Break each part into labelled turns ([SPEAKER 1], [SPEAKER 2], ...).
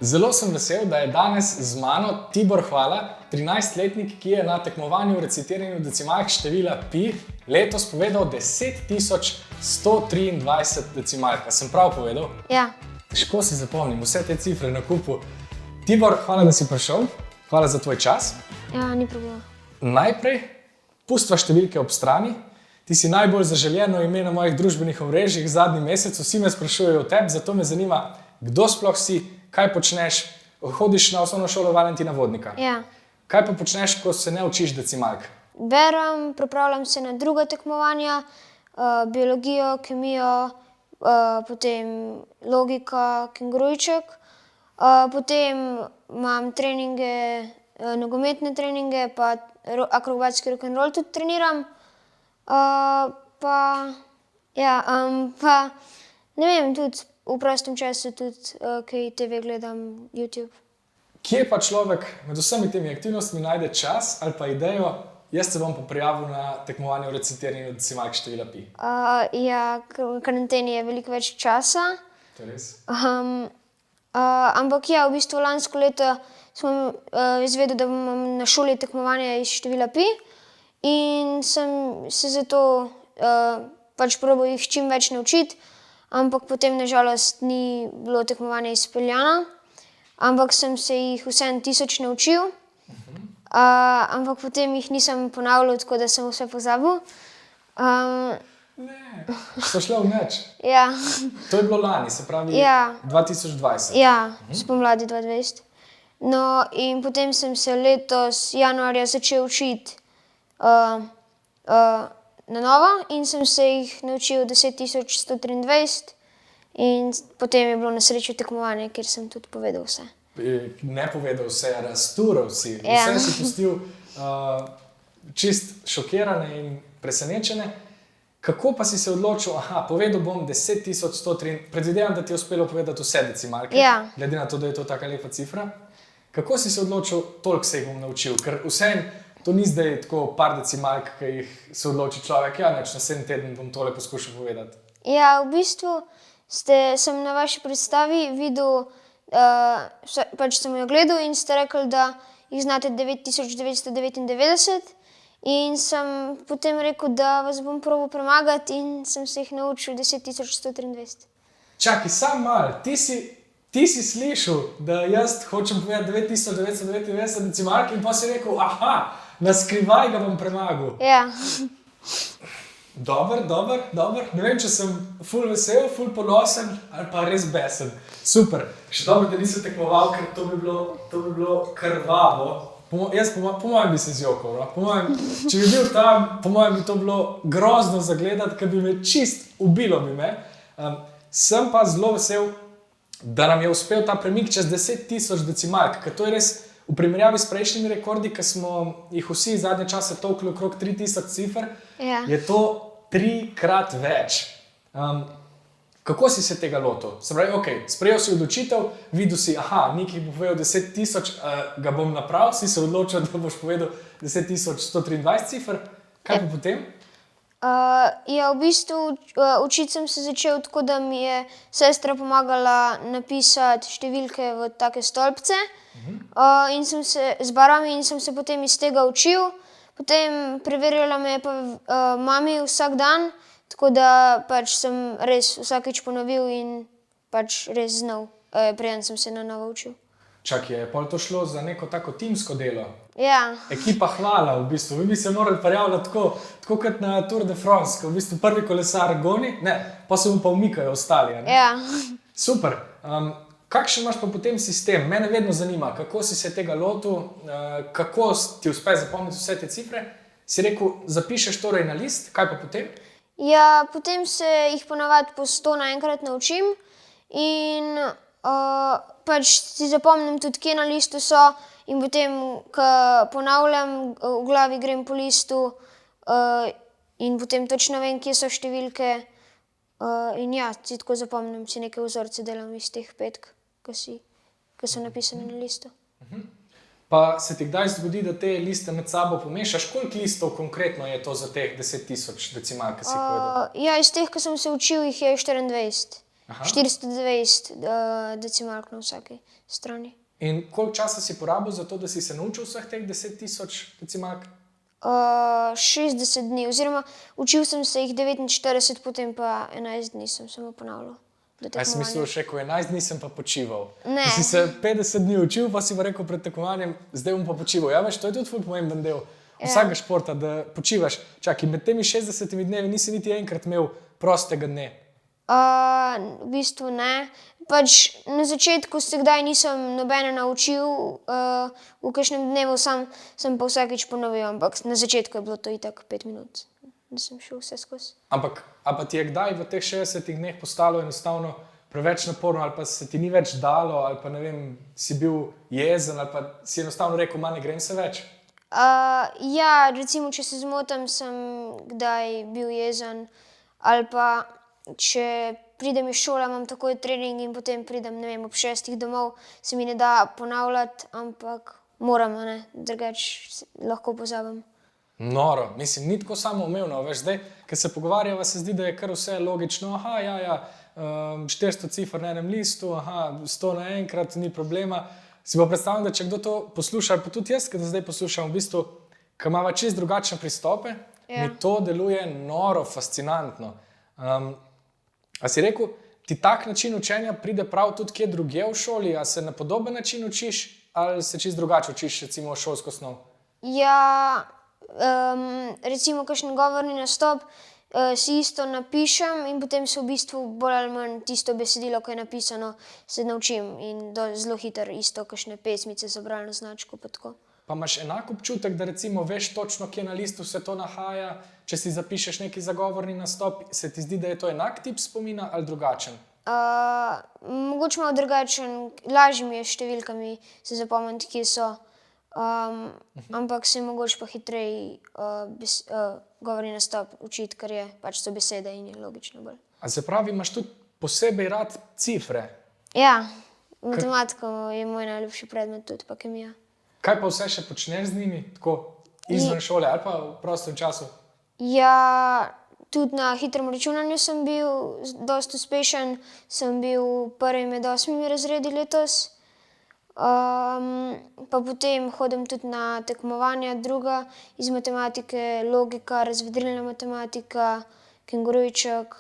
[SPEAKER 1] Zelo sem vesel, da je danes z mano Tibor Hvala, 13-letnik, ki je na tekmovanju v recitiranju decimalk števila pi letos povedal 10.123 decimalk. A sem prav povedal?
[SPEAKER 2] Ja.
[SPEAKER 1] Težko si zapomnim vse te cifre na kupu. Tibor, hvala, da si prišel. Hvala za tvoj čas.
[SPEAKER 2] Ja, ni problema.
[SPEAKER 1] Najprej, pustiva številke ob strani. Ti si najbolj zaželjeno ime na mojih družbenih omrežjih zadnji mesec. Vsi me sprašujejo o tebi, zato me zanima, kdo sploh si, kaj počneš, hodiš na osnovno šolo Valentina Vodnika.
[SPEAKER 2] Ja.
[SPEAKER 1] Kaj pa počneš, ko se ne učiš decimalk?
[SPEAKER 2] Berem, pripravljam se na druga tekmovanja, biologijo, kemijo, potem logika, kengurujček. Potem imam treninge, nogometne treninge, pa akrobatski rock'n'roll tudi treniram. Pa ne vem, tudi v prostem času tudi kaj TV gledam, YouTube.
[SPEAKER 1] Kje pa človek med vsemi temi aktivnostmi najde čas ali pa idejo, jaz se bom pa prijavil na tekmovanje v recitiranju decimalk števila pi?
[SPEAKER 2] Ja, v karanteni je veliko več časa.
[SPEAKER 1] To je res?
[SPEAKER 2] Ampak ja, v bistvu lansko leto sem izvedel, da imam na šoli tekmovanje iz števila pi in sem se zato pač probal jih čim več naučiti, ampak potem na žalost ni bilo tekmovanje izpeljano, ampak sem se jih vseeno 1000 naučil, ampak potem jih nisem ponavljal, tako da sem vse pozabil.
[SPEAKER 1] Ne, so šle v nič.
[SPEAKER 2] Ja.
[SPEAKER 1] To je bilo lani, se pravi
[SPEAKER 2] Ja.
[SPEAKER 1] 2020.
[SPEAKER 2] Ja, spomladi 2020. No, in potem sem se letos januarja začel učiti na novo in sem se jih naučil 10.123 in potem je bilo na srečo tekmovanje, kjer sem tudi povedal vse.
[SPEAKER 1] Ne povedal vse, raztural si.
[SPEAKER 2] Ja.
[SPEAKER 1] Vse si pustil čist šokirane in presenečene. Kako pa si se odločil, povedal bom 10.103, predvidevam, da ti je uspelo povedati vse decimalke,
[SPEAKER 2] Ja.
[SPEAKER 1] glede na to, da je to taka lepa cifra. Kako si se odločil, toliko se jih bom naučil? Ker vseeno, to ni zdaj tako par decimalk, ki jih se odloči človek, ja, neč naslednji teden bom tole poskušal povedati.
[SPEAKER 2] Ja, v bistvu sem na vaši predstavi videl, pač sem jo gledal in ste rekli, da jih znate 9.999 in sem potem rekel, da vas bom probal premagati in sem se jih naučil 10.123.
[SPEAKER 1] Čakaj, sam malo, ti si slišal, da jaz hočem povedati 9.999 decimalk in pa si rekel, na skrivaj ga bom premagal.
[SPEAKER 2] Ja.
[SPEAKER 1] Dobro. Ne vem, če sem ful vesel, ful ponosen ali pa res besen. Super. Še dobro, da nisem tekmoval, ker to bi bilo krvavo. Po mojem bi se zjokal, no? Če bi bil tam, po mojem bi to bilo grozno zagledati, ker bi me čist ubilo bi me. Sem pa zelo vesel, da nam je uspel ta premik čez 10.000 decimalk, ker to je res v primerjavi s prejšnjimi rekordi, ki smo jih vsi zadnje čase tolkli okrog 3000 cifr,
[SPEAKER 2] Ja.
[SPEAKER 1] je to 3-krat več. Kako si se tega lotil? Se pravi, sprejel si odločitev, videl si, nekaj bo povedal 10.000, ga bom napravil, si se odločil, da boš povedal 10.123 cifr. Kaj pa potem?
[SPEAKER 2] Ja, v bistvu učiti sem se začel tako, da mi je sestra pomagala napisati številke v take stolpce in sem se z barvami in sem se potem iz tega učil. Potem preverjala me je pa mami vsak dan, tako da pač sem res vsakič ponovil in pač res znal, preden sem se na novo učil.
[SPEAKER 1] Čakaj, je pol to šlo za neko tako timsko delo?
[SPEAKER 2] Ja.
[SPEAKER 1] Ekipa Hvala v bistvu. Vi bi se morali prijavljati tako kot na Tour de France, ko v bistvu prvi kolesar goni, pa se mu pa umikajo ostali.
[SPEAKER 2] Ja.
[SPEAKER 1] Super. Kakšen imaš pa potem sistem? Mene vedno zanima, kako si se tega lotil, kako ti uspe zapomniti vse te cifre. Si rekel, zapišeš torej na list, kaj pa potem?
[SPEAKER 2] Ja, potem se jih ponavadi po 100 naenkrat naučim in pač si zapomnim tudi, kje na listu so in potem, ko ponavljam, v glavi grem po listu in potem točno vem, kje so številke in ja, si tako zapomnim, si neke vzorce delam iz teh petk, ki so napisane na listu.
[SPEAKER 1] Pa se ti kdaj zgodi, da te liste med sabo pomešaš? Koliko listov konkretno je to za teh 10.000 decimalk, ki si jih povedal?
[SPEAKER 2] Ja, iz teh, ki sem se učil, jih je 24. 420 decimalk na vsaki strani.
[SPEAKER 1] In koliko časa si porabil za to, da si se naučil vseh teh 10.000 decimalk?
[SPEAKER 2] 60 dni, oziroma učil sem se jih 49, potem pa 11 dni sem samo ponavljal.
[SPEAKER 1] Jaz sem mislil, še ko 11 dni sem pa počival.
[SPEAKER 2] Ne.
[SPEAKER 1] Si se 50 dni učil, pa si pa rekel pred tekmovanjem, zdaj bom pa počival. Ja, veš, to je tudi ful pomemben del vsakega športa, da počivaš. Čakaj, med temi 60 dnevi nisi niti enkrat imel prostega dne.
[SPEAKER 2] V bistvu ne. Pač na začetku se kdaj nisem nobene naučil, v kakšnem dnevu sem pa vsakič ponovil, ampak na začetku je bilo to itak 5 minut, da sem šel vse skozi.
[SPEAKER 1] Ampak, a pa ti je kdaj v teh 60 dneh postalo enostavno preveč naporno, ali pa se ti ni več dalo, ali pa ne vem, si bil jezen, ali pa si enostavno rekel, ne grem se več?
[SPEAKER 2] Ja, recimo, če se zmotam, sem kdaj bil jezen, ali pa če pridem iz šole, imam takoj trening in potem pridem, ne vem, ob 6 domov, se mi ne da ponavljati, ampak moram, drugače lahko pozabim.
[SPEAKER 1] Noro, mislim, ni tako samoumevno, veš, zdaj, ko se pogovarjava, se zdi, da je kar vse logično, 400 cifr na enem listu, 100 naenkrat, ni problema. Si pa predstavljam, da če kdo to posluša, pa tudi jaz, ki da zdaj poslušam, v bistvu, ko imava čisto drugačne pristope, mi to deluje noro, fascinantno. A si rekel, ti tak način učenja pride prav tudi kje drugje v šoli, a se na podoben način učiš, ali se čisto drugače učiš, recimo šolsko snov?
[SPEAKER 2] Ja, recimo kakšen govorni nastop, si isto napišem in potem se v bistvu bolj ali manj tisto besedilo, ko je napisano, se naučim in zelo hitro isto kakšne pesmice za bralno značko pa tako.
[SPEAKER 1] Pa imaš enak občutek, da recimo veš točno, kje na listu se to nahaja, če si zapišeš neki zagovorni nastop, se ti zdi, da je to enak tip spomina ali drugačen?
[SPEAKER 2] Mogoče malo drugačen, lažje mi je s številkami se zapomniti, kje so, ampak se mogoče pa hitreje govorni nastop učiti, ker je pač so besede in je logično bolj.
[SPEAKER 1] A se pravi, imaš tudi posebej rad cifre?
[SPEAKER 2] Ja, matematika je moj najljubši predmet tudi, pa kemija.
[SPEAKER 1] Kaj pa vse še počneš z njimi, tako izven šole ali pa v prostem času?
[SPEAKER 2] Ja, tudi na hitrem računanju sem bil dosti uspešen, sem bil prvi med 8 razredi letos. Pa potem hodim tudi na tekmovanja druga iz matematike, logika, razvedrilna matematika, kengurujček.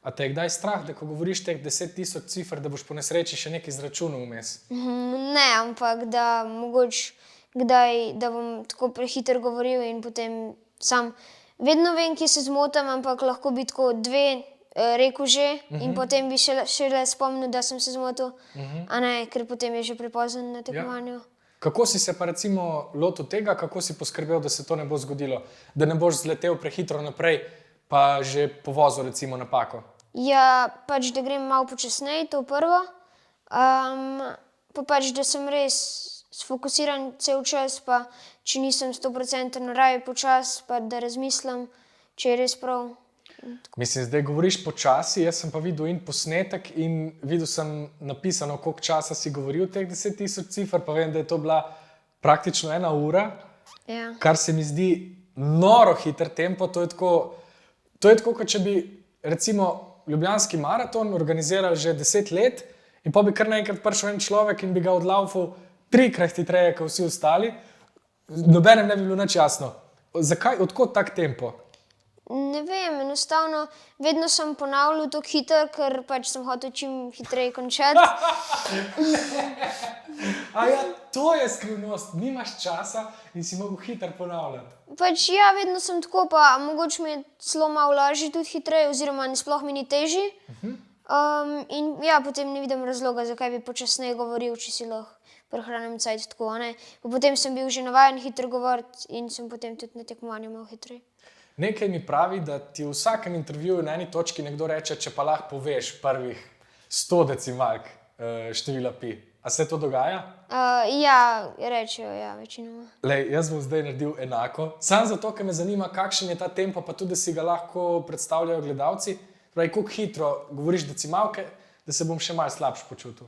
[SPEAKER 1] A te je kdaj strah, da ko govoriš teh 10.000 cifr, da boš po nesreči še nekaj izračunal vmes?
[SPEAKER 2] Ne, ampak da mogoče kdaj, da bom tako prehiter govoril in potem sam vedno vem, kje se zmotam, ampak lahko bi tako 2 rekel že in potem bi šele spomnil, da sem se zmotil, a ne, ker potem je že prepozno na tekmovanju.
[SPEAKER 1] Kako si se pa recimo lotil tega, kako si poskrbel, da se to ne bo zgodilo, da ne boš zletel prehitro naprej, pa že povozil recimo napako?
[SPEAKER 2] Ja, pač da grem malo počasneje, to prvo, pa pač da sem res sfokusiran cel čas, pa če nisem 100% raje počas, pa da razmislim, če je res prav.
[SPEAKER 1] Mislim, zdaj govoriš počasi, jaz sem pa videl in posnetek in videl sem napisano, koliko časa si govoril teh 10.000 cifr, pa vem, da je to bila praktično 1 ura, kar se mi zdi noro hiter tempo, to je tako, kot če bi recimo Ljubljanski maraton organizirali že 10 let in pa bi kar naenkrat prišel en človek in bi ga odlaufal 3-krat hitreje, kot vsi ostali, nobenem ne bi bilo nič jasno. Zakaj, odkot tak tempo?
[SPEAKER 2] Ne vem, enostavno, vedno sem ponavljal tako hitro, ker pač sem hotel čim hitreje končati.
[SPEAKER 1] A ja, to je skrivnost, nimaš časa in si mogel hitro ponavljati.
[SPEAKER 2] Pač ja, vedno sem tako, pa mogoče mi je celo malo lažje tudi hitreje, oziroma sploh mi ni težje. In ja, potem ne vidim razloga, zakaj bi počasneje govoril, če si lahko prehranim cajt tako, a ne. Pa potem sem bil že navajen hitro govoriti in sem potem tudi na tekmovanju malo hitreje.
[SPEAKER 1] Nekaj mi pravi, da ti v vsakem intervjuju na eni točki nekdo reče, če pa lahko poveš prvih 100 decimalk števila pi. A se to dogaja?
[SPEAKER 2] Ja, rečejo, ja, večinoma.
[SPEAKER 1] Lej, jaz bom zdaj naredil enako. Samo zato, ker me zanima, kakšen je ta tempo, pa tudi, da si ga lahko predstavljajo gledalci. Pravi, koliko hitro govoriš decimalke, da se bom še malo slabše počutil.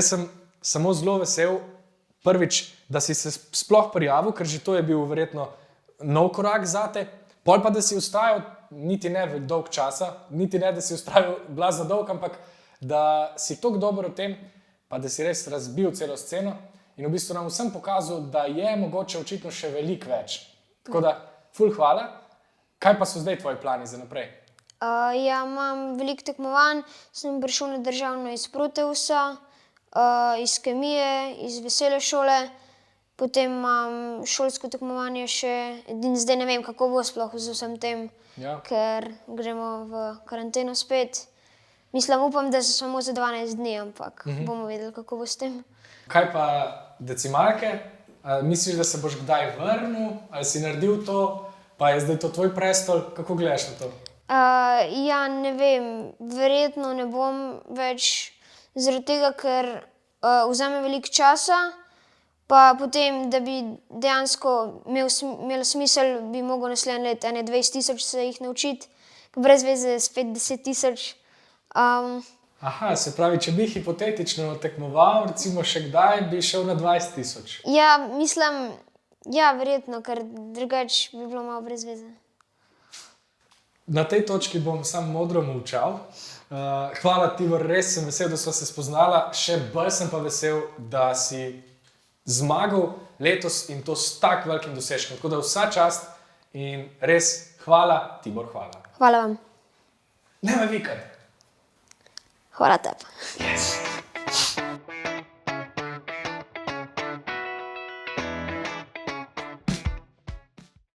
[SPEAKER 1] jaz sem samo zelo vesel, prvič, da si se sploh prijavil, ker že to je bil verjetno nov korak zate, pol pa, da si ustrajal, niti ne v dolg časa, niti ne, da si ustrajal blazno dolg, ampak da si toliko dober v tem, pa da si res razbil celo sceno in v bistvu nam vsem pokazal, da je mogoče očitno še veliko več. Tako da, ful hvala. Kaj pa so zdaj tvoji plani za naprej?
[SPEAKER 2] Ja, imam veliko tekmovanj, sem prišel na državno iz Proteusa, iz kemije, iz vesele šole, potem imam šolsko tekmovanje še, zdaj ne vem, kako bo sploh z vsem tem, ker gremo v karanteno spet. Mislim, upam, da so samo za 12 dni, ampak bomo vedeli, kako bo s tem.
[SPEAKER 1] Kaj pa decimalke? Misliš, da se boš kdaj vrnil? Ali si naredil to? Pa je zdaj to tvoj prestol? Kako gledaš na to?
[SPEAKER 2] Ja, ne vem, verjetno ne bom več, zaradi tega, ker vzame veliko časa, pa potem, da bi dejansko imel smisel, bi mogel naslednje leto 20.000 se jih naučiti, brez veze spet 10.000.
[SPEAKER 1] Aha, se pravi, če bi hipotetično tekmoval, recimo še kdaj, bi šel na 20.000?
[SPEAKER 2] Ja, mislim, ja, verjetno, ker drugače bi bilo malo brez veze.
[SPEAKER 1] Na tej točki bom sam modro molčal. Hvala, Tibor, res sem vesel, da sva se spoznala. Še bolj sem pa vesel, da si zmagal letos in to s tak velikim dosežkom. Tako da vsa čast in res hvala, Tibor, hvala.
[SPEAKER 2] Hvala vam.
[SPEAKER 1] Ne me vikati.
[SPEAKER 2] Hvala tebi.
[SPEAKER 1] Yes.